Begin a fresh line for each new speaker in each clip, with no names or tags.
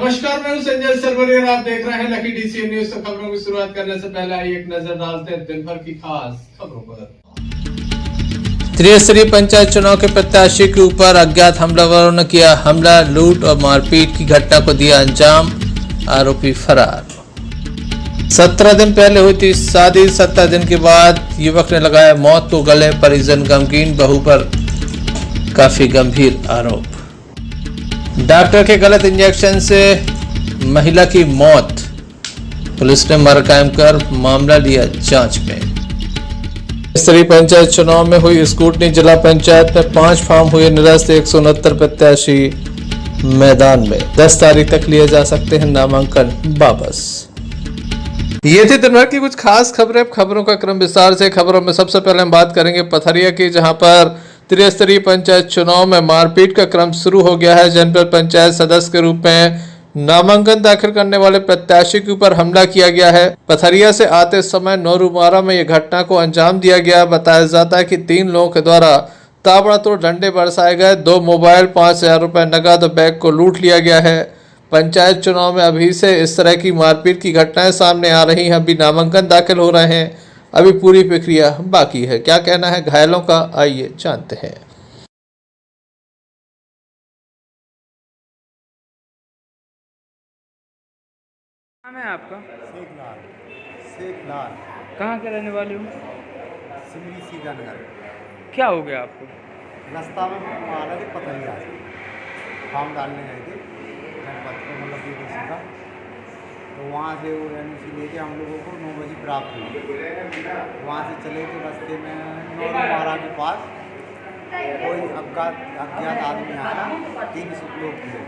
नमस्कार, मैं हूं संजय सरवरिया और आप देख रहे हैं लकी डीसी न्यूज। तो खबरों की शुरुआत करने से पहले आइए एक नजर डालते हैं दिन भर की खास खबरों पर। त्रिस्तरीय पंचायत चुनाव के प्रत्याशी के ऊपर अज्ञात हमलावरों ने किया हमला, लूट और मारपीट की घटना को दिया अंजाम, आरोपी फरार। 17 दिन पहले हुई थी शादी, 17 दिन के बाद युवक ने लगाया मौत को गले, परिजन गमगीन, बहू पर काफी गंभीर आरोप। डॉक्टर के गलत इंजेक्शन से महिला की मौत, पुलिस ने मर कायम कर मामला लिया जांच में। त्रिस्तरीय पंचायत चुनाव में हुई स्कूटनी, जिला पंचायत में 5 फॉर्म हुए निरस्त, 169 प्रत्याशी मैदान में। 10 तारीख तक लिए जा सकते हैं नामांकन वापस। ये थी दिन भर की कुछ खास खबरें। खबरों का क्रम विस्तार से। खबरों में सबसे पहले हम बात करेंगे पथरिया की, जहां पर त्रिस्तरीय पंचायत चुनाव में मारपीट का क्रम शुरू हो गया है। जनपद पंचायत सदस्य के रूप में नामांकन दाखिल करने वाले प्रत्याशी के ऊपर हमला किया गया है। पथरिया से आते समय नौरुमारा में यह घटना को अंजाम दिया गया। बताया जाता है कि 3 लोगों के द्वारा ताबड़तोड़ डंडे बरसाए गए, 2 मोबाइल, 5,000 रुपए नकद और बैग को लूट लिया गया है। पंचायत चुनाव में अभी से इस तरह की मारपीट की घटनाएं सामने आ रही हैं। अभी नामांकन दाखिल हो रहे हैं, अभी पूरी प्रक्रिया बाकी है। क्या कहना है घायलों का, आइए जानते हैं।
नाम है आपका?
शेख लाल।
कहाँ के रहने वाले हो?
सिमरी सीतानगर।
क्या हो गया आपको?
रास्ता में मारा थे पथरिया से, फॉर्म डालने गए थे जनपद को, मतलब बीडीसी का। तो वहाँ से वो एनओसी लेके हम लोगों को 9 बजे प्राप्त हुई। वहाँ से चले थे, रास्ते में नौरुमारा के पास कोई अज्ञात आदमी आया, 300 लोग थे।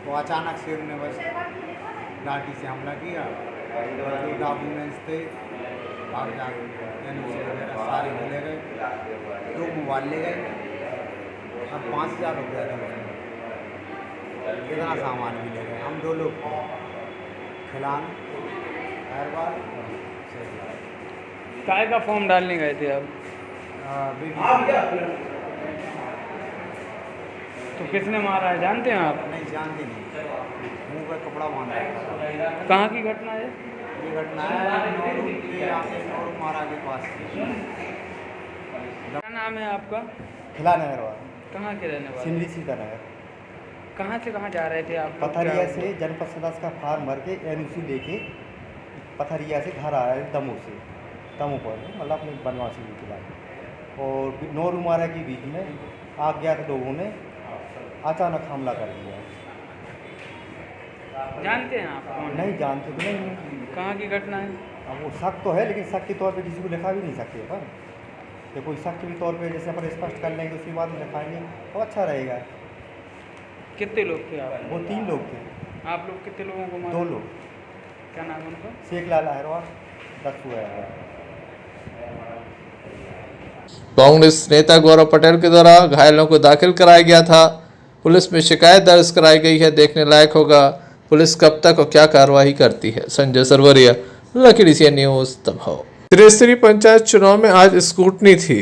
तो अचानक से उन्होंने बस लाठी से हमला किया और जो डॉक्यूमेंट्स थे कागजात एनओसी वगैरह सारे ले गए, 2 मोबाइल ले गए और 5,000 रुपया थे उसमें। इतना सामान भी ले गए। हम 2 लोग थे, खिलान हरबार
काय का फॉर्म डालने गए थे आप? तो किसने मारा है जानते हैं आप?
नहीं जानते नहीं, मुंह पर कपड़ा बांधा है।
कहाँ की घटना है?
ये घटना है नौरुमारा के पास।
क्या नाम है आपका?
खिला नगर वाला,
कहाँ के रहने वाले?
सिमरी सीतानगर।
कहाँ से कहाँ जा रहे थे आप?
पथरिया से जनपद सदस्य का फार्म भर के एनओसी लेके पथरिया से घर आया है, दमू पर, मतलब अपनी बनवासी की खिलाफ। और नौरुमारा के बीच में अज्ञात लोगों ने अचानक हमला कर दिया।
जानते हैं आप कौन?
नहीं जानते तो नहीं।
कहाँ की घटना है?
अब वो शक तो है, लेकिन शक के तौर पे किसी को लिखा भी नहीं सकते अपन। तो कोई शक के तौर पे जैसे अपन स्पष्ट कर लेंगे, उसके बाद में लिखाएंगे तो अच्छा रहेगा।
कितने लोग थे आप?
वो 3 लोग थे।
आप लोग कितने लोगों को मारा?
2 लोग।
क्या नाम है उनका?
शेख लाल अहरवार, दस्सू है।
कांग्रेस नेता गौरव पटेल के द्वारा घायलों को दाखिल कराया गया था। पुलिस में शिकायत दर्ज कराई गई है। देखने लायक होगा पुलिस कब तक और क्या कार्रवाई करती है। Sanjay Sarwariya, Lucky DC News, Damoh. त्रिस्तरीय पंचायत चुनाव में आज स्कूटनी थी।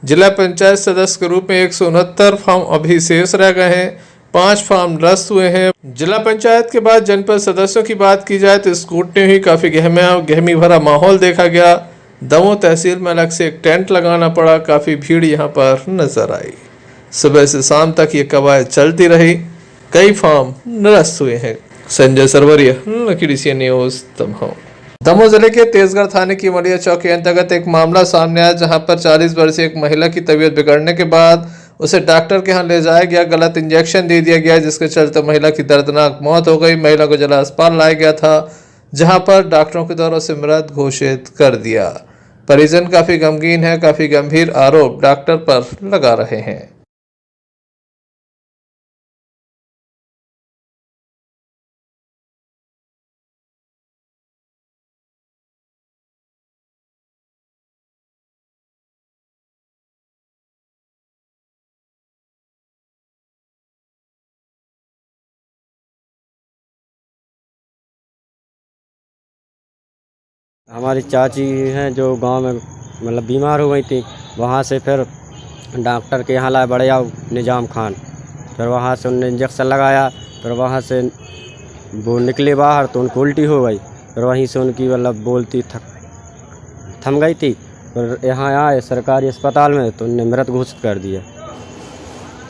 जिला पंचायत सदस्य के रूप में 169 फॉर्म अभी शेष रह गए हैं, 5 फॉर्म निरस्त हुए हैं। जिला पंचायत के बाद जनपद सदस्यों की बात की जाए तो स्कूटनी हुई, काफी गहमी भरा माहौल देखा गया। दमोह तहसील में अलग से एक टेंट लगाना पड़ा, काफी भीड़ यहाँ पर नजर आई। सुबह से शाम तक ये कवायद चलती रही, कई फॉर्म निरस्त हुए हैं। Sanjay Sarwariya, Lucky DC News, Damoh. Damoh जिले के तेजगढ़ थाने की मलिया चौक के अंतर्गत एक मामला सामने आया, जहां पर 40 वर्षीय एक महिला की तबीयत बिगड़ने के बाद उसे डॉक्टर के यहां ले जाया गया। गलत इंजेक्शन दे दिया गया, जिसके चलते महिला की दर्दनाक मौत हो गई। महिला को जिला अस्पताल लाया गया था, जहां पर डॉक्टरों के द्वारा उसे मृत घोषित कर दिया। परिजन काफी गमगीन है, काफी गंभीर आरोप डॉक्टर पर लगा रहे हैं।
हमारी चाची हैं जो गांव में मतलब बीमार हो गई थी, वहाँ से फिर डॉक्टर के यहाँ लाए बड़े निजाम खान, फिर वहाँ से उन्होंने इंजेक्शन लगाया, फिर वहाँ से वो निकले बाहर तो उनको उल्टी हो गई, फिर वहीं से उनकी मतलब बोलती थम गई थी। फिर यहाँ आए सरकारी अस्पताल में तो उनने मृत घोषित कर दिया।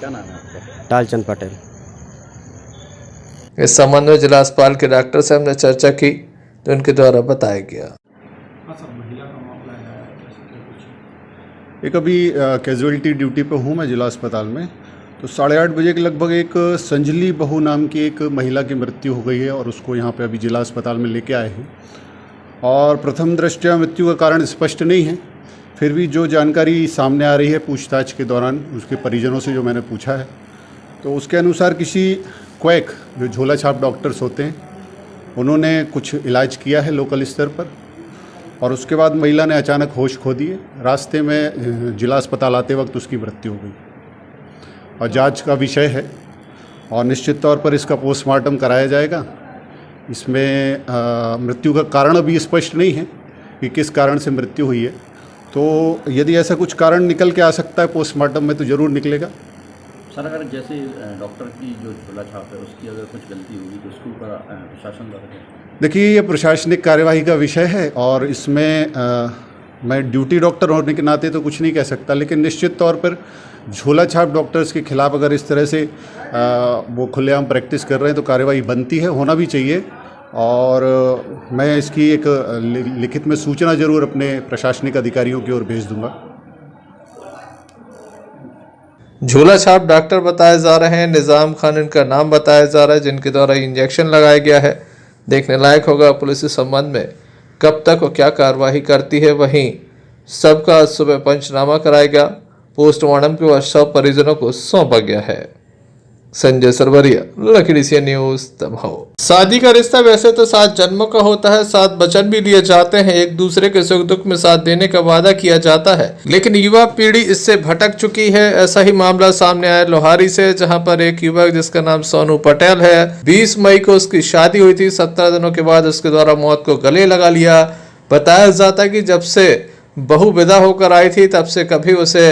क्या नाम है आपका?
टालचंद पटेल।
इस संबंध में जिला अस्पताल के डॉक्टर से हमने चर्चा की तो उनके द्वारा बताया गया।
एक अभी कैजुअलिटी ड्यूटी पे हूँ मैं जिला अस्पताल में। तो 8:30 बजे के लगभग एक संजली बहू नाम की एक महिला की मृत्यु हो गई है और उसको यहाँ पे अभी जिला अस्पताल में लेके आए हैं। और प्रथम दृष्टया मृत्यु का कारण स्पष्ट नहीं है, फिर भी जो जानकारी सामने आ रही है पूछताछ के दौरान उसके परिजनों से जो मैंने पूछा है तो उसके अनुसार किसी क्वैक जो झोला छाप डॉक्टर्स होते हैं उन्होंने कुछ इलाज किया है लोकल स्तर पर और उसके बाद महिला ने अचानक होश खो दिए। रास्ते में जिला अस्पताल आते वक्त उसकी मृत्यु हो गई और जांच का विषय है और निश्चित तौर पर इसका पोस्टमार्टम कराया जाएगा। इसमें मृत्यु का कारण अभी स्पष्ट नहीं है कि किस कारण से मृत्यु हुई है, तो यदि ऐसा कुछ कारण निकल के आ सकता है पोस्टमार्टम में तो ज़रूर निकलेगा।
सर, अगर जैसे डॉक्टर की जो झोला छाप है उसकी अगर कुछ गलती होगी तो उसके ऊपर प्रशासन द्वारा,
देखिए ये प्रशासनिक कार्यवाही का विषय है और इसमें मैं ड्यूटी डॉक्टर होने के नाते तो कुछ नहीं कह सकता, लेकिन निश्चित तौर पर झोला छाप डॉक्टर्स के खिलाफ अगर इस तरह से वो खुलेआम प्रैक्टिस कर रहे हैं तो कार्यवाही बनती है, होना भी चाहिए। और मैं इसकी एक लिखित में सूचना जरूर अपने प्रशासनिक अधिकारियों की ओर भेज दूंगा।
झोला छाप डॉक्टर बताए जा रहे हैं, निज़ाम खान इनका नाम बताया जा रहा है जिनके द्वारा इंजेक्शन लगाया गया है। देखने लायक होगा पुलिस इस संबंध में कब तक और क्या कार्रवाई करती है। वहीं सबका सुबह पंचनामा कराएगा, पोस्टमार्टम के बाद शव परिजनों को सौंपा गया है। संजय सरवरिया, लखीडीसी न्यूज, दमोह। शादी का रिश्ता वैसे तो 7 जन्मों का होता है, 7 वचन भी लिए जाते हैं, एक दूसरे के सुख दुख में साथ देने का वादा किया जाता है, लेकिन युवा पीढ़ी इससे भटक चुकी है। ऐसा ही मामला सामने आया लोहारी से, जहां पर एक युवक जिसका नाम सोनू पटेल है, 20 मई को उसकी शादी हुई थी। 17 दिनों के बाद उसके द्वारा मौत को गले लगा लिया। बताया जाता है कि जब से बहू विदा होकर आई थी तब से कभी उसे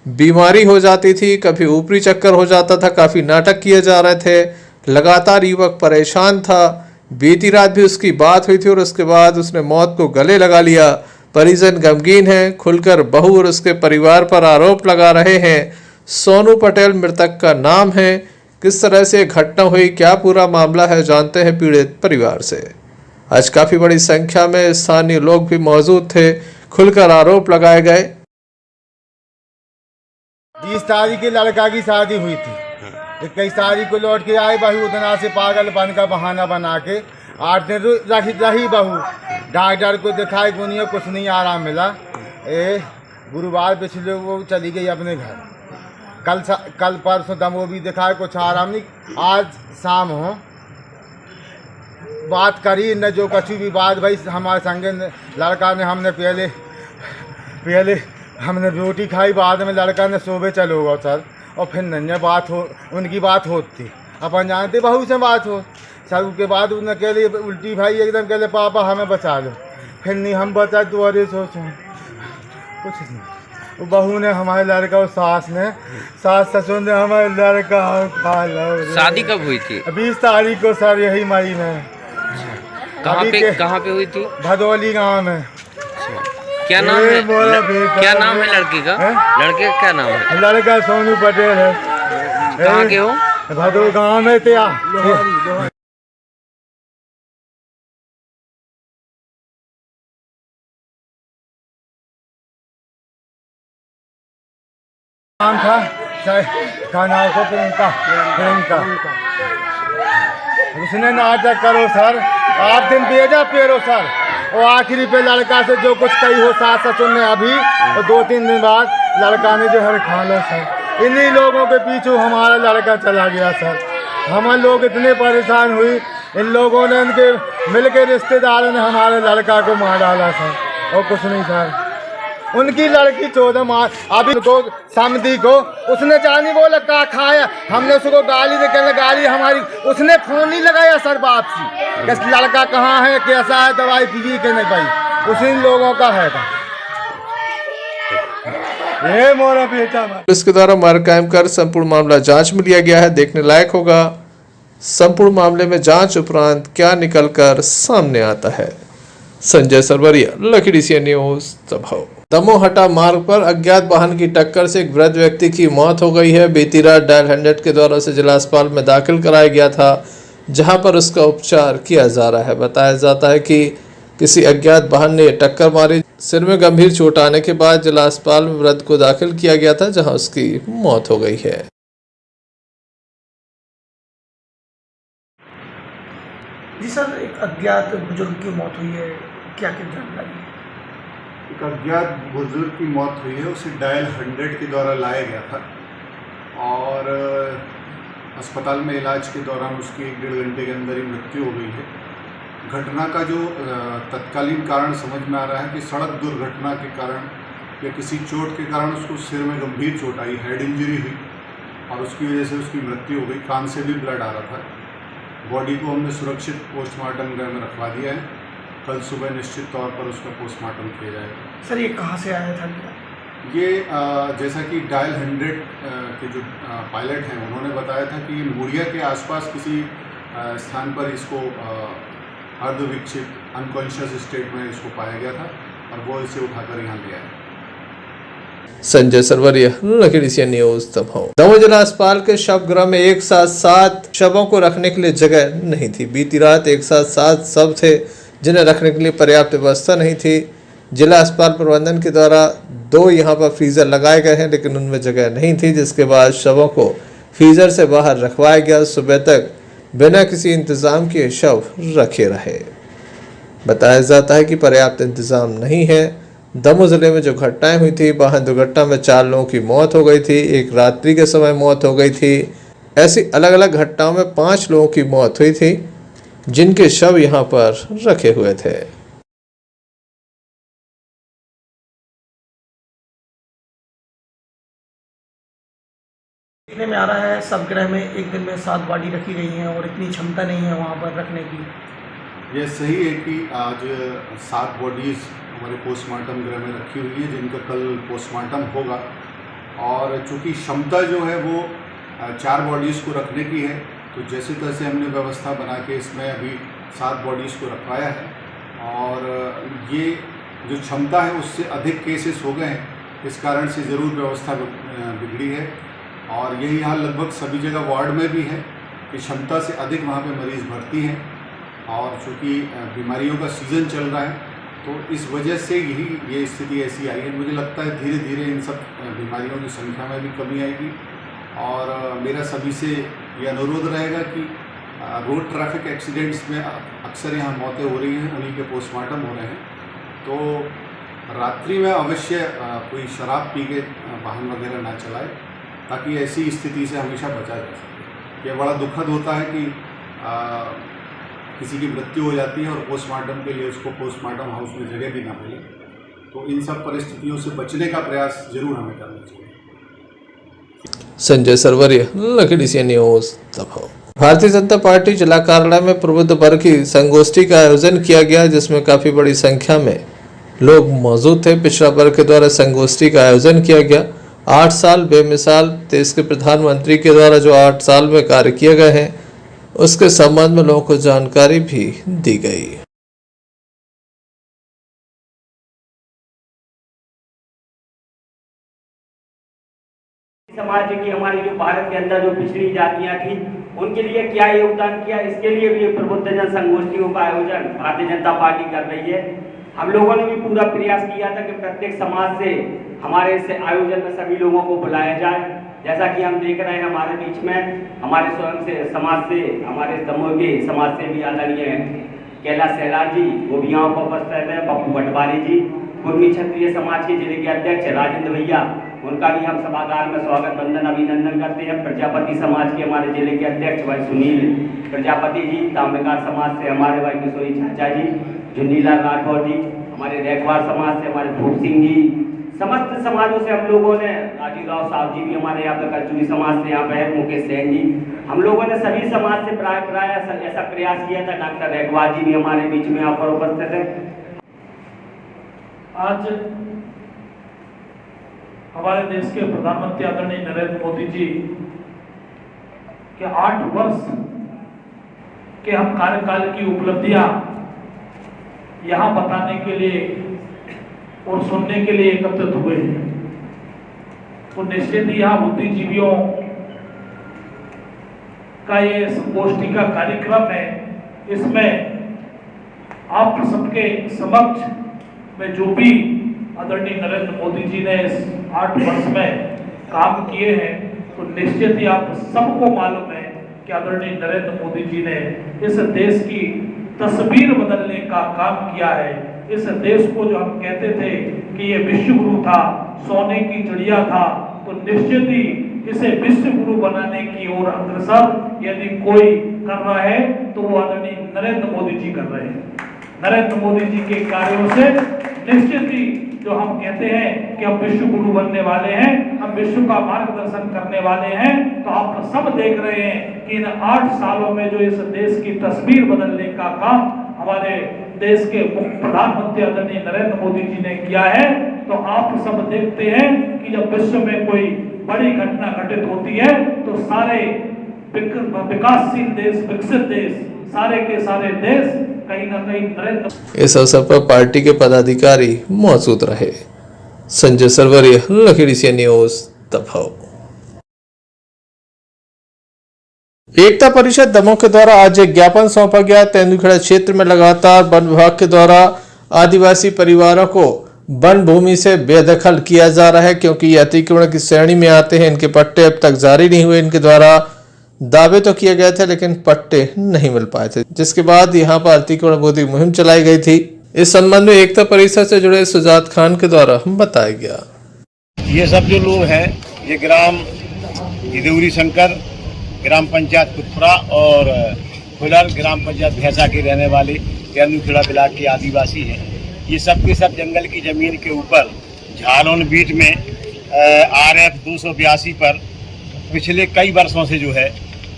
बीमारी हो जाती थी, कभी ऊपरी चक्कर हो जाता था, काफी नाटक किए जा रहे थे, लगातार युवक परेशान था। बीती रात भी उसकी बात हुई थी और उसके बाद उसने मौत को गले लगा लिया। परिजन गमगीन हैं, खुलकर बहू और उसके परिवार पर आरोप लगा रहे हैं। सोनू पटेल मृतक का नाम है। किस तरह से घटना हुई, क्या पूरा मामला है, जानते हैं पीड़ित परिवार से। आज काफी बड़ी संख्या में स्थानीय लोग भी मौजूद थे, खुलकर आरोप लगाए गए।
20 तारीख की लड़का की शादी हुई थी, 21 तारीख को लौट के आए बहू उतना से पागलपन का बहाना बना के 8 दिन रही बहू। डॉक्टर को दिखाई दुनिया कुछ नहीं आराम मिला। गुरुवार पिछले वो चली गई अपने घर। कल परसों दमो भी दिखाए, कुछ आराम नहीं। आज शाम हो बात करी न जो कछु भी बात भाई हमारे संगे लड़का ने, हमने पहले हमने रोटी खाई, बाद में लड़का ने सोबे चलो गो सर, और फिर नन्या बात हो, उनकी बात होती अपन जानते बहू से बात हो सर। उसके बाद उन्हें कह लिए उल्टी भाई एकदम कह ले पापा हमें बचा लो, फिर नहीं हम बचा तो अरे सोचो कुछ नहीं। बहू ने हमारे लड़का और सास ससुर ने हमारे लड़का खा लो।
शादी कब हुई थी?
20 तारीख को सर, यही मई में।
कहाँ पे हुई थी?
भदौली गाँव में।
क्या नाम है? क्या नाम है लड़की का? लड़के का क्या नाम है?
लड़का सोनू पटेल है।
कहाँ के हो?
भदौली गाँव में थे। नाम था खाना को प्रियंका। उसने नाटक करो सर, 8 दिन भेजा पेरो सर, और आखिरी पे लड़का से जो कुछ कही हो सास ससुर ने अभी, और 2-3 दिन बाद लड़का ने जो हर खा लो सर। इन्हीं लोगों के पीछे हमारा लड़का चला गया सर। हम लोग इतने परेशान हुई, इन लोगों ने, इनके मिलके रिश्तेदारों ने हमारे लड़का को मार डाला सर, और कुछ नहीं सर। उनकी लड़की 14 मार्च अभी को समधी को उसने जानी बोला का खाया, हमने उसको गाली दे के गाली हमारी, उसने फोन नहीं लगाया सर वापसी, कि लड़का कहाँ है, कैसा है, दवाई पी के नहीं पाई, उसी लोगों का है। ये मोरा बेटा
पुलिस के द्वारा मार कायम कर संपूर्ण मामला जांच में लिया गया है। देखने लायक होगा संपूर्ण मामले में जांच उपरांत क्या निकलकर सामने आता है। संजय सरवरिया, लखीडीह से न्यूज, दमोह। दमोहटा मार्ग पर अज्ञात वाहन की टक्कर से एक वृद्ध व्यक्ति की मौत हो गई है। बीती रात डायल 100 के द्वारा उसे जिला अस्पताल में दाखिल कराया गया था, जहां पर उसका उपचार किया जा रहा है। बताया जाता है कि किसी अज्ञात वाहन ने टक्कर मारी। सिर में गंभीर चोट आने के बाद जिला अस्पताल में वृद्ध को दाखिल किया गया था, जहां उसकी मौत हो गई है।
जी सर, एक अज्ञात बुजुर्ग की मौत हुई है, क्या जानकारी है?
एक अज्ञात बुजुर्ग की मौत हुई है, उसे डायल 100 के द्वारा लाया गया था और अस्पताल में इलाज के दौरान उसकी 1-1.5 घंटे के अंदर ही मृत्यु हो गई है। घटना का जो तत्कालीन कारण समझ में आ रहा है कि सड़क दुर्घटना के कारण या किसी चोट के कारण उसको सिर में गंभीर चोट आई, हेड इंजरी हुई और उसकी वजह से उसकी मृत्यु हो गई। कान से भी ब्लड आ रहा था। बॉडी को हमने सुरक्षित पोस्टमार्टम गृह में रखवा दिया है। कल सुबह निश्चित तौर पर उसका पोस्टमार्टम किया जाएगा।
सर, ये कहाँ से आया था?
ये जैसा कि डायल 100 के जो पायलट हैं उन्होंने बताया था कि ये मुड़िया के आसपास किसी स्थान पर इसको अर्धविक्षिप्त अनकॉन्शियस स्टेट में इसको पाया गया था और वो इसे उठाकर यहाँ ले आए।
संजय सरवरिया, लखीडीह न्यूज, दमोह। दमोह जिला अस्पताल के शव गृह में एक साथ 7 शवों को रखने के लिए जगह नहीं थी। बीती रात एक साथ 7 शव थे, जिन्हें रखने के लिए पर्याप्त व्यवस्था नहीं थी। जिला अस्पताल प्रबंधन के द्वारा 2 यहाँ पर फ्रीजर लगाए गए हैं, लेकिन उनमें जगह नहीं थी, जिसके बाद शवों को फ्रीजर से बाहर रखवाया गया। सुबह तक बिना किसी इंतजाम के शव रखे रहे। बताया जाता है कि पर्याप्त इंतजाम नहीं है। दमोह जिले में जो घटनाएं हुई थी, वाहन दुर्घटना में 4 लोगों की मौत हो गई थी, एक रात्रि के समय मौत हो गई थी। ऐसी अलग अलग घटनाओं में 5 लोगों की मौत हुई थी, जिनके शव यहाँ पर रखे हुए थे।
देखने में आ रहा है सब गृह में एक दिन में 7 बॉडी रखी गई हैं और इतनी क्षमता नहीं है वहाँ पर रखने की।
ये सही है कि आज 7 बॉडीज़ हमारे पोस्टमार्टम गृह में रखी हुई है, जिनका कल पोस्टमार्टम होगा और चूँकि क्षमता जो है वो 4 बॉडीज़ को रखने की है, तो जैसे तैसे हमने व्यवस्था बना के इसमें अभी 7 बॉडीज़ को रखवाया है और ये जो क्षमता है उससे अधिक केसेस हो गए हैं, इस कारण से ज़रूर व्यवस्था बिगड़ी है और यही हाल लगभग सभी जगह वार्ड में भी है कि क्षमता से अधिक वहाँ पे मरीज़ भर्ती हैं और चूँकि बीमारियों का सीज़न चल रहा है तो इस वजह से ये स्थिति ऐसी आई है। मुझे लगता है धीरे धीरे इन सब बीमारियों की संख्या में भी कमी आएगी और मेरा सभी से ये अनुरोध रहेगा कि रोड ट्रैफिक एक्सीडेंट्स में अक्सर यहाँ मौतें हो रही हैं, उन्हीं के पोस्टमार्टम हो रहे हैं, तो रात्रि में अवश्य कोई शराब पी के वाहन वगैरह ना चलाए ताकि ऐसी स्थिति से हमेशा बचा जा सके। यह बड़ा दुखद होता है कि किसी की मृत्यु हो जाती है और पोस्टमार्टम के लिए उसको पोस्टमार्टम हाउस में जगह भी ना मिले, तो इन सब परिस्थितियों से बचने का प्रयास जरूर हमें करना चाहिए।
संजय सरवरिया, लखीडीह न्यूज, दमोह। भारतीय जनता पार्टी जिला कार्यालय में प्रबुद्ध वर्ग की संगोष्ठी का आयोजन किया गया, जिसमें काफी बड़ी संख्या में लोग मौजूद थे। पिछड़ा वर्ग के द्वारा संगोष्ठी का आयोजन किया गया। 8 साल बेमिसाल देश के प्रधानमंत्री के द्वारा जो 8 साल में कार्य किए गए हैं, उसके संबंध में लोगों को जानकारी भी दी गई।
समाज की हमारी जो भारत के अंदर जो पिछड़ी जातियां थी उनके लिए क्या योगदान किया, इसके लिए भी प्रबुद्ध जन संगोष्ठियों का आयोजन भारतीय जनता पार्टी कर रही है। हम लोगों ने भी पूरा प्रयास किया था कि प्रत्येक समाज से हमारे इस आयोजन में सभी लोगों को बुलाया जाए। जैसा कि हम देख रहे हैं हमारे बीच में हमारे स्वयं से समाज से हमारे दमोह के समाज से भी आदरणीय कैलाश सहलार जी, वो भी यहाँ पर उपस्थित है, पप्पू पटवारी जी, कुर्मी क्षत्रिय समाज के जिले के अध्यक्ष राजेंद्र भैया, उनका भी हम सभागार में स्वागत वंदन अभिनंदन करते हैं। प्रजापति समाज के हमारे जिले के अध्यक्ष भाई सुनील प्रजापति जी, ताम्रकार समाज से हमारे भाई किशोरी चाचा जी, झुन्नीलाल राठौर जी, हमारे रैखवार समाज से हमारे भूप सिंह जी, समस्त समाजों से हम लोगों ने, राजीव राव साहब जी भी हमारे यहाँ पे कचूरी समाज से यहाँ पे है, मुकेश सेन जी, हम लोगों ने सभी समाज से प्राय ऐसा प्रयास किया था। डॉक्टर रैखवार जी भी हमारे बीच में यहाँ पर उपस्थित है।
आज हमारे देश के प्रधानमंत्री आदरणीय नरेंद्र मोदी जी के 8 वर्ष कि हम कार्यकाल की उपलब्धियां यहाँ बताने के लिए और सुनने के लिए एकत्रित हुए हैं। तो निश्चित ही यहाँ बुद्धिजीवियों का ये संगोष्ठी का कार्यक्रम है। इसमें आप सबके समक्ष में जो भी आदरणीय नरेंद्र मोदी जी ने इस 8 वर्ष में काम किए हैं, तो निश्चित ही आप सबको मालूम है कि आदरणीय नरेंद्र मोदी जी ने इस देश की तस्वीर बदलने का काम किया है। इस देश को जो हम कहते थे कि ये विश्व गुरु था, सोने की चिड़िया था, तो निश्चित ही इसे विश्व गुरु बनाने की ओर अग्रसर यदि कोई कर रहा है तो वो आदरणीय नरेंद्र मोदी जी कर रहे हैं। नरेंद्र मोदी जी के कार्यों से निश्चित ही जो हम कहते हैं कि हम विश्व गुरु बनने वाले हैं, हम विश्व का मार्गदर्शन करने वाले हैं, तो आप सब देख रहे हैं कि इन 8 सालों में जो इस देश की तस्वीर बदलने का काम हमारे देश के प्रधानमंत्री आदरणीय नरेंद्र मोदी जी ने किया है। तो आप सब देखते हैं कि जब विश्व में कोई बड़ी घटना घटित होती है तो सारे विकासशील देश, विकसित देश, सारे के सारे देश कहीं ना कहीं नरेंद्र।
इस अवसर पर पार्टी के पदाधिकारी मौजूद रहे। संजय सरवरिया, लखीडीसी न्यूज, दमोह। एकता परिषद दमोह के द्वारा आज एक ज्ञापन सौंपा गया। तेंदुखेड़ा क्षेत्र में लगातार वन विभाग के द्वारा आदिवासी परिवारों को वन भूमि से बेदखल किया जा रहा है, क्योंकि ये अतिक्रमण की श्रेणी में आते हैं। इनके पट्टे अब तक जारी नहीं हुए। इनके द्वारा दावे तो किए गए थे लेकिन पट्टे नहीं मिल पाए थे, जिसके बाद यहाँ पर अतिक्रमण विरोधी मुहिम चलाई गई थी। इस संबंध में एकता परिषद से जुड़े सुजात खान के द्वारा बताया गया।
ये सब जो लोग हैं ये ग्राम इदौरी शंकर, ग्राम पंचायत कुतपुरा और खुलर ग्राम पंचायत भैंसा के रहने वाले तेंदुखेड़ा ब्लॉक के आदिवासी हैं। ये सब के सब जंगल की जमीन के ऊपर झालोन बीट में RF 282 पर पिछले कई वर्षों से जो है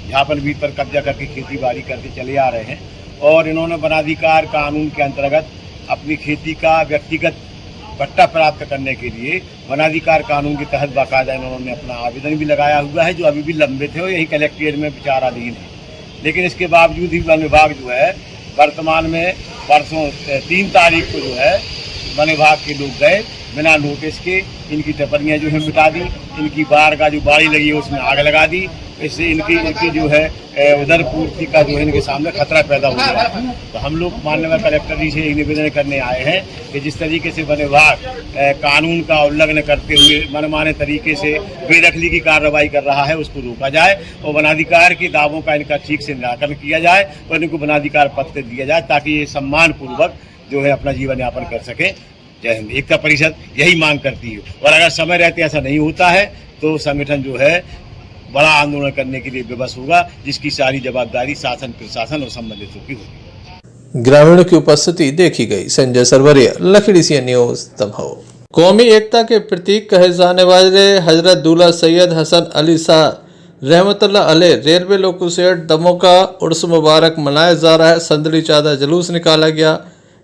झापन बीट पर कब्जा करके खेती बाड़ी करके चले आ रहे हैं, और इन्होंने वनाधिकार कानून के अंतर्गत अपनी खेती का व्यक्तिगत पट्टा प्राप्त करने के लिए वनाधिकार कानून के तहत बाकायदा इन्होंने अपना आवेदन भी लगाया हुआ है, जो अभी भी लंबित है और यही कलेक्ट्रेट में विचाराधीन है। लेकिन इसके बावजूद ही वन विभाग जो है वर्तमान में परसों 3 तारीख को जो है वन विभाग के लोग गए बिना नोटिस के, इनकी टपरियाँ जो है मिटा दी, इनकी बाढ़ का जो बाड़ी लगी है उसमें आग लगा दी। इससे इनकी जो है उधर पूर्ति का जो है इनके सामने खतरा पैदा हो गया है। तो हम लोग माननीय कलेक्टर जी से एक निवेदन करने आए हैं कि जिस तरीके से वन विभाग कानून का उल्लंघन करते हुए मनमाने तरीके से बेदखली की कार्रवाई कर रहा है, उसको रोका जाए और वनाधिकार के दावों का इनका ठीक से निराकरण किया जाए और इनको वनाधिकार पत्र दिया जाए, ताकि ये सम्मान पूर्वक जो है अपना जीवन यापन कर सके। जय हिंद। एकता परिषद यही मांग करती है, और अगर समय रहते ऐसा नहीं होता है तो संगठन जो है बड़ा आंदोलन करने के लिए विवश होगा, जिसकी सारी जवाबदारी शासन, प्रशासन और संबंधितों की होगी।
ग्रामीणों की उपस्थिति देखी गई। संजय सरवरिया, लखीडीसी न्यूज, दमोह। कौमी एकता के प्रतीक कहे जाने वाले हजरत दूल्हा सैयद हसन अली शाह रहमतुल्लाह अलैह रेलवे लोको शेड दमोह का उर्स मुबारक मनाया जा रहा है। संदली चादर जुलूस निकाला गया।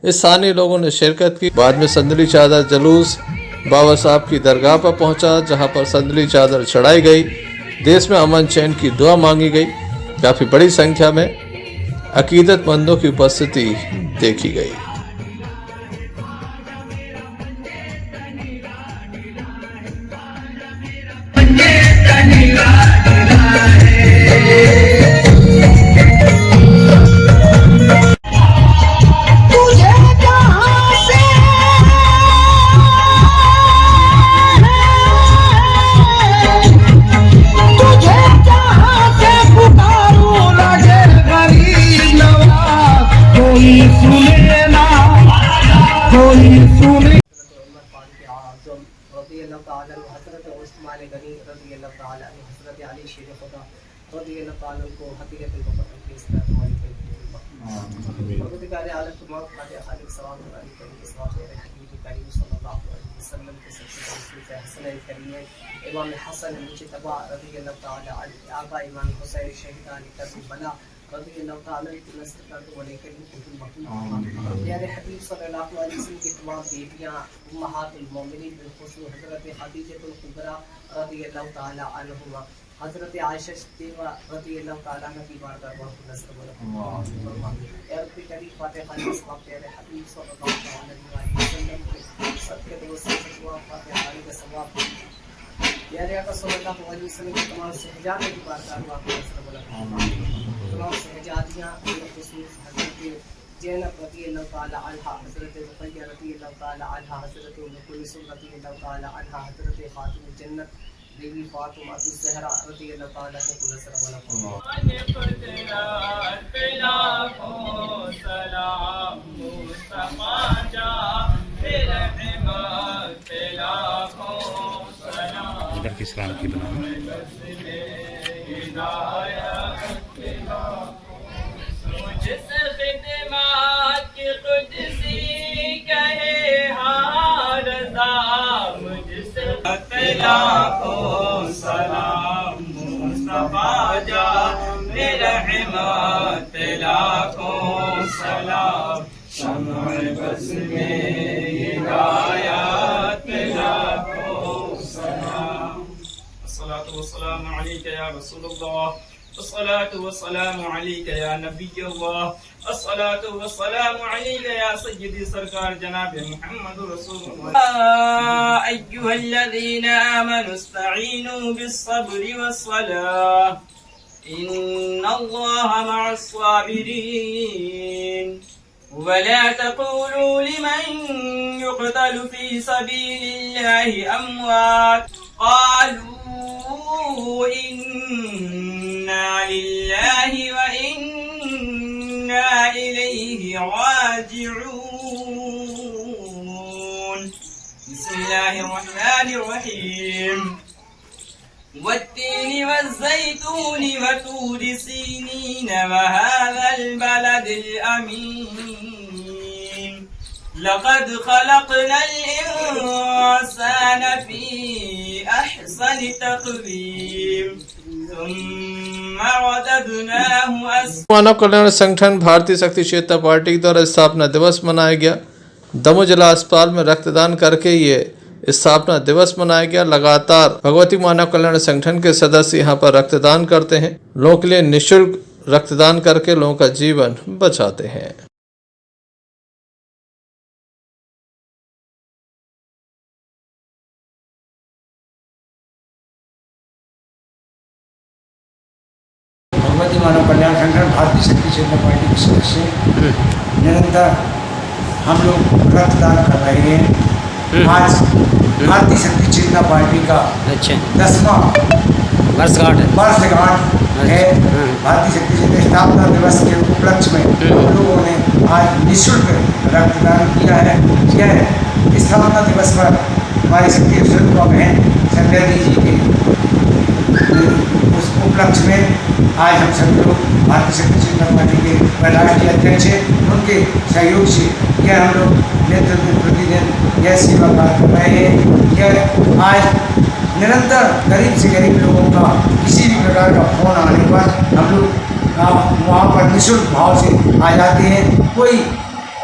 इस स्थानीय लोगों ने शिरकत की। बाद में संदली चादर जुलूस बाबा साहब की दरगाह पर पहुंचा, जहां पर संदली चादर चढ़ाई गई। देश में अमन चैन की दुआ मांगी गई। काफी बड़ी संख्या में अकीदतमंदों की उपस्थिति देखी गई।
इमाम हसन मुजतबा रज़ियल्लाहु ताला अन्हु आबा इमाम हुसैन शहीदान करबला रज़ियल्लाहु ताला की नस्ल का तो बड़े के मकबूल यानी हबीब सल्लल्लाहु अलैहि वसल्लम की तमाम बेटियां उम्महातुल मोमिनीन बिलखुसूस हज़रत खदीजतुल कुबरा रज़ियल्लाहु ताला अन्हा हजरत आयशा सिद्दीक़ा रज़ियल्लाहु ताला अन्हा की बारगाह में नज़र बोला या रब्बी करीम फातिहा इस वक्त तेरे हबीब सल्लल्लाहु अलैहि वसल्लम के सदके दो से दुआ फातिहा का सवाब या आका सल्लल्लाहु अलैहि वसल्लम के तमाम शहजादे की बारगाह में नज़र बोला तमाम शहजादियां खुसूस हजरत ज़ैनब रज़ियल्लाहु ताला अन्हा, हजरत रुक़ैया रज़ियल्लाहु ताला अन्हा, हजरत उम्मे कुलसूम रज़ियल्लाहु ताला अन्हा, हजरत खातून जन्नत बीवी फातिमा ज़हरा रज़ियल्लाहु ताला अन्हा को नज़र
इधर किस काम की बना
वस्सलामु अलैका या रसूलल्लाह, अस्सलातु वस्सलामु अलैका या नबियल्लाह, अस्सलातु वस्सलामु अलैका या सय्यदी सरकार जनाब मुहम्मद रसूलुल्लाह। अय्युहल्लज़ीना आमनु इस्तईनु बिस्सब्रि वस्सलाह इन्नल्लाहा मअस्साबिरीन वला तक़ूलू लिमन युक़तलु फ़ी सबीलिल्लाहि अमवात क़ालू इन्ना लिल्लाहि व इन्ना इलैहि राजिऊन। बिस्मिल्लाहिर रहमानिर रहीम। वत्तीनि वज़्ज़ैतूनि वतूरि सीनीन वहाज़ल बलदिल अमीन लक़द ख़लक़नल इंसान फ़ी अहसनि तक़वीम सुम्मा रददनाहु
मानव कल्याण संगठन भारतीय शक्ति चेतना पार्टी द्वारा स्थापना दिवस मनाया गया। दमोह जिला अस्पताल में रक्तदान करके ये स्थापना दिवस मनाया गया। लगातार भगवती मानव कल्याण संगठन के सदस्य यहाँ पर रक्तदान करते हैं। लोगों के लिए निःशुल्क रक्तदान करके लोगों का जीवन बचाते हैं।
भगवती मानव कल्याण संगठन भारतीय शक्ति चेतना पार्टी के सदस्य निरंतर हम लोग रक्तदान कर रहे हैं। आज भारतीय शक्ति चेतना पार्टी का 10वां वर्षगांठ है। भारतीय शक्ति चेतना स्थापना दिवस के उपलक्ष्य में हम लोगों ने आज निःशुल्क रक्तदान किया है। यह स्थापना दिवस पर हमारी शक्ति स्वरूपा बहन संध्या जी के उस उपलक्ष्य में आज हम सभी लोग भारतीय शक्ति चेतना पार्टी के राष्ट्रीय अध्यक्ष हैं, उनके सहयोग से यह हम लोग नेतृत्व प्रतिदिन यह सेवा कार्य कर रहे हैं। यह आज निरंतर गरीब से गरीब लोगों का किसी भी प्रकार का फोन आने पर हम लोग वहाँ पर निःशुल्क भाव से आ जाते हैं। कोई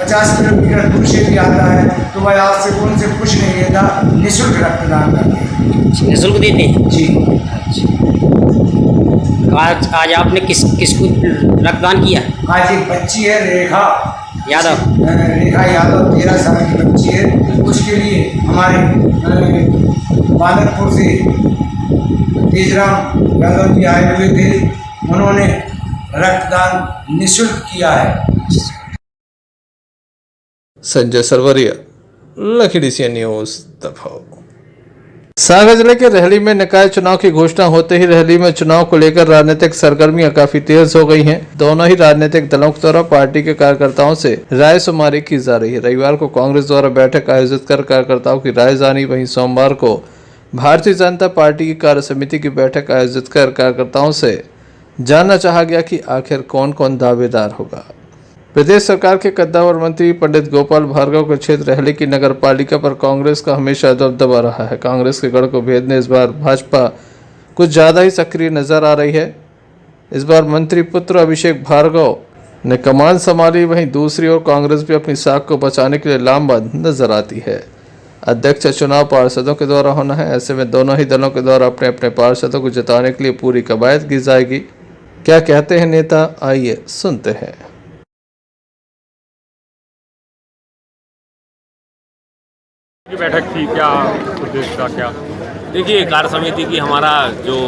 50 किलोमीटर दूर से भी आता है तो वह आपसे उनसे कुछ नहीं लेता, निःशुल्क रक्तदान करते हैं।
निःशुल्क देते हैं
जी।
आज आपने किसको रक्तदान किया?
आज एक बच्ची है रेखा
यादव
13 साल की बच्ची है। उसके लिए हमारे बालकपुर से तेजराम यादव जी आए हुए थे, उन्होंने रक्तदान निःशुल्क किया है।
संजय सरवरिया, लखीडीसी न्यूज दफाओ। सागर जिले के रहली में निकाय चुनाव की घोषणा होते ही रहली में चुनाव को लेकर राजनीतिक सरगर्मियां काफी तेज हो गई हैं। दोनों ही राजनीतिक दलों के द्वारा पार्टी के कार्यकर्ताओं से राय शुमारी की जा रही है। रविवार को कांग्रेस द्वारा बैठक आयोजित कर कार्यकर्ताओं की राय जानी, वहीं सोमवार को भारतीय जनता पार्टी की कार्य समिति की बैठक आयोजित कर कार्यकर्ताओं से जानना चाहा गया कि आखिर कौन कौन दावेदार होगा। प्रदेश सरकार के कद्दावर मंत्री पंडित गोपाल भार्गव के क्षेत्र रहली की नगर पालिका पर कांग्रेस का हमेशा दबदबा रहा है। कांग्रेस के गढ़ को भेदने इस बार भाजपा कुछ ज़्यादा ही सक्रिय नजर आ रही है। इस बार मंत्री पुत्र अभिषेक भार्गव ने कमान संभाली, वहीं दूसरी ओर कांग्रेस भी अपनी साख को बचाने के लिए लामबंद नजर आती है। अध्यक्ष चुनाव पार्षदों के द्वारा होना है। ऐसे में दोनों ही दलों के द्वारा अपने अपने पार्षदों को जिताने के लिए पूरी कवायद की जाएगी। क्या कहते हैं नेता, आइए सुनते हैं।
की बैठक थी, क्या उद्देश्य था, क्या?
देखिए, कार्य समिति की हमारा जो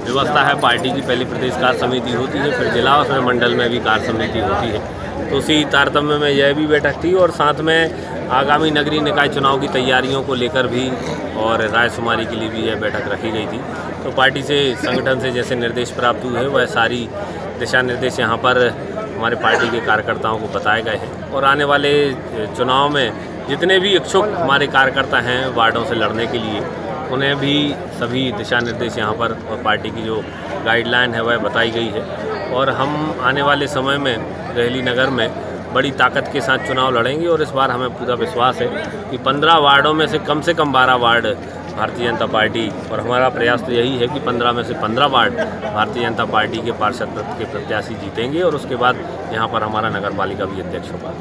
व्यवस्था है, पार्टी की पहली प्रदेश कार्य समिति होती है, फिर जिला और फिर मंडल में भी कार्य समिति होती है। तो उसी तारतम्य में यह भी बैठक थी और साथ में आगामी नगरीय निकाय चुनाव की तैयारियों को लेकर भी और रायशुमारी के लिए भी यह बैठक रखी गई थी। तो पार्टी से, संगठन से जैसे निर्देश प्राप्त हुए हैं वह सारी दिशा निर्देश यहाँ पर हमारे पार्टी के कार्यकर्ताओं को बताए गए हैं और आने वाले चुनाव में जितने भी इच्छुक हमारे कार्यकर्ता हैं वार्डों से लड़ने के लिए, उन्हें भी सभी दिशा निर्देश यहाँ पर और पार्टी की जो गाइडलाइन है वह बताई गई है। और हम आने वाले समय में रेहली नगर में बड़ी ताकत के साथ चुनाव लड़ेंगे और इस बार हमें पूरा विश्वास है कि 15 वार्डों में से कम 12 वार्ड भारतीय जनता पार्टी, और हमारा प्रयास तो यही है कि 15 में से 15 वार्ड भारतीय जनता पार्टी के पार्षद के प्रत्याशी जीतेंगे और उसके बाद यहाँ पर हमारा नगर पालिका भी अध्यक्ष होगा।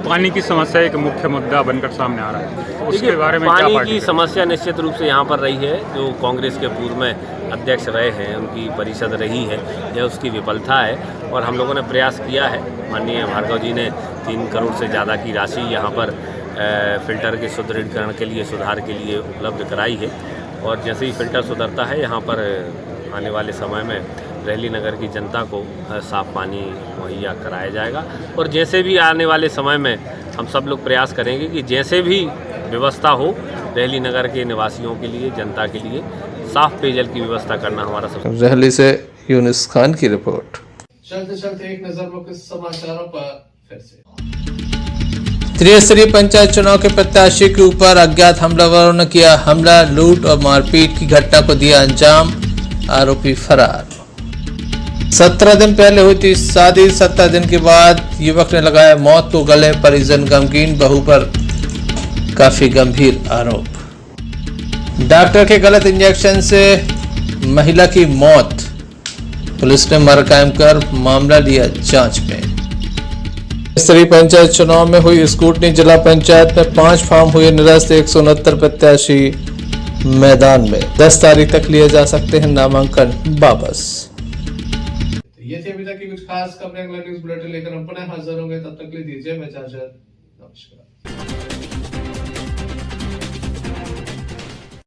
पानी की समस्या एक मुख्य मुद्दा बनकर सामने आ रहा है, उसके बारे में
पानी
क्या
की समस्या निश्चित रूप से यहाँ पर रही है। जो कांग्रेस के पूर्व में अध्यक्ष रहे हैं, उनकी परिषद रही है, यह उसकी विफलता है और हम लोगों ने प्रयास किया है। माननीय भार्गव जी ने 3 करोड़ से ज़्यादा की राशि यहाँ पर फिल्टर के सुदृढ़ीकरण के लिए, सुधार के लिए उपलब्ध कराई है और जैसे ही फिल्टर सुधरता है यहाँ पर आने वाले समय में रेहली नगर की जनता को साफ़ पानी मुहैया कराया जाएगा। और जैसे भी आने वाले समय में हम सब लोग प्रयास करेंगे कि जैसे भी व्यवस्था हो रेहली नगर के निवासियों के लिए, जनता के लिए साफ़ पेयजल की व्यवस्था करना हमारा सब।
रेहली से यूनुस खान की रिपोर्ट।
चलते चलते एक नजर मुख्य समाचारों पर फिर से।
त्रिस्तरीय पंचायत चुनाव के प्रत्याशी के ऊपर अज्ञात हमलावरों ने किया हमला, लूट और मारपीट की घटना को दिया अंजाम, आरोपी फरार। 17 दिन पहले हुई थी शादी, 17 दिन के बाद युवक ने लगाया मौत को गले, परिजन गमगीन, बहू पर काफी गंभीर आरोप। डॉक्टर के गलत इंजेक्शन से महिला की मौत, पुलिस ने मर कायम कर मामला लिया जांच में। त्रिस्तरीय पंचायत चुनाव में हुई स्कूटनी, जिला पंचायत में 5 फॉर्म हुए निरस्त, 169 प्रत्याशी मैदान में। 10 तारीख तक लिए जा सकते हैं नामांकन वापस।
ये थी अभी तक की कुछ खास खबरें। अगला न्यूज बुलेटिन लेकर हम पुनः हाजिर होंगे, तब तक के लिए दीजिए मैं इजाजत। नमस्कार।